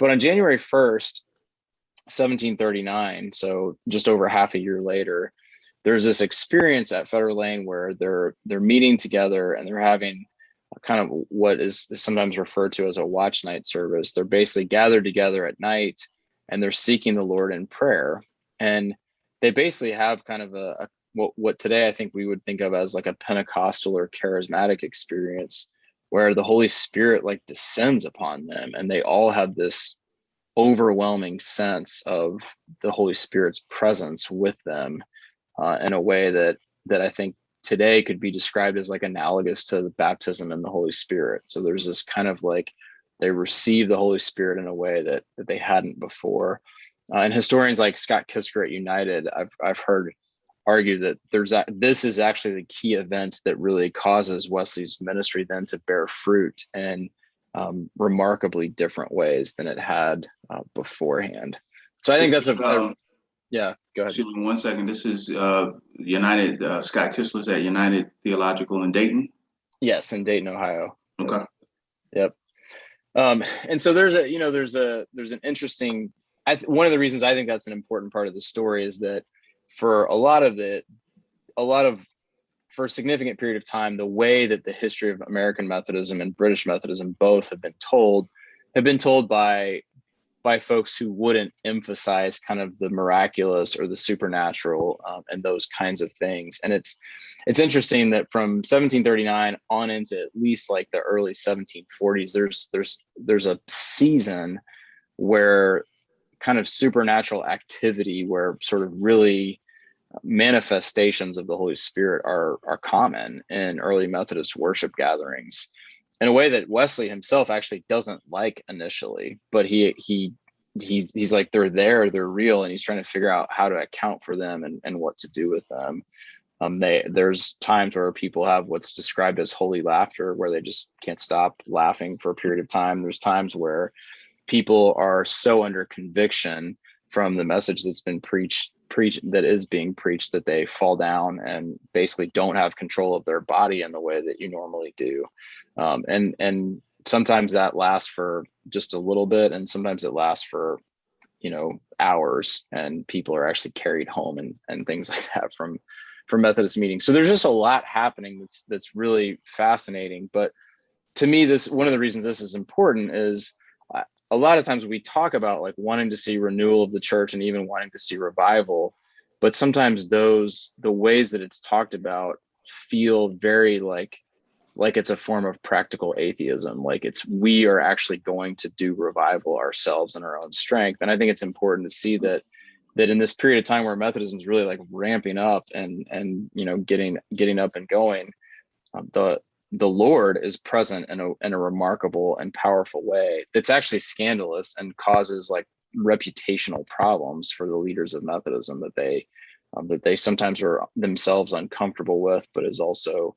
But on January 1st, 1739, so just over half a year later, there's this experience at Fetter Lane where they're meeting together and they're having kind of what is sometimes referred to as a watch night service. They're basically gathered together at night and they're seeking the Lord in prayer. And they basically have kind of what today I think we would think of as like a Pentecostal or charismatic experience where the Holy Spirit like descends upon them and they all have this overwhelming sense of the Holy Spirit's presence with them in a way that I think today could be described as like analogous to the baptism in the Holy Spirit. So there's this kind of like they receive the Holy Spirit in a way that they hadn't before. And historians like Scott Kisker at United, I've heard argue that this is actually the key event that really causes Wesley's ministry then to bear fruit in remarkably different ways than it had beforehand. So I think that's yeah, go ahead. Excuse me 1 second. This is United, Scott Kistler's at United Theological in Dayton? Yes, in Dayton, Ohio. Okay. Yep. And so there's an interesting, one of the reasons I think that's an important part of the story is that for for a significant period of time, the way that the history of American Methodism and British Methodism both have been told by folks who wouldn't emphasize kind of the miraculous or the supernatural and those kinds of things. And it's interesting that from 1739 on into at least like the early 1740s, there's a season where kind of supernatural activity, where sort of really manifestations of the Holy Spirit are common in early Methodist worship gatherings in a way that Wesley himself actually doesn't like initially, but he's like, they're real, and he's trying to figure out how to account for them and what to do with them. There's times where people have what's described as holy laughter, where they just can't stop laughing for a period of time. There's times where people are so under conviction from the message that's been that is being preached, that they fall down and basically don't have control of their body in the way that you normally do. And sometimes that lasts for just a little bit, and sometimes it lasts for, hours, and people are actually carried home and things like that from Methodist meetings. So there's just a lot happening that's really fascinating. But to me, one of the reasons this is important is a lot of times we talk about like wanting to see renewal of the church and even wanting to see revival, but sometimes the ways that it's talked about feel very like it's a form of practical atheism. Like we are actually going to do revival ourselves in our own strength. And I think it's important to see that in this period of time where Methodism is really like ramping up and getting up and going, the Lord is present in a remarkable and powerful way that's actually scandalous and causes like reputational problems for the leaders of Methodism that they sometimes are themselves uncomfortable with, but is also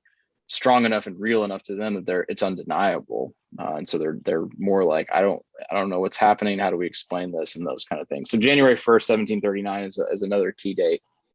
strong enough and real enough to them that it's undeniable. And so they're more like, I don't know what's happening. How do we explain this? And those kind of things. So January 1st, 1739 is another key date.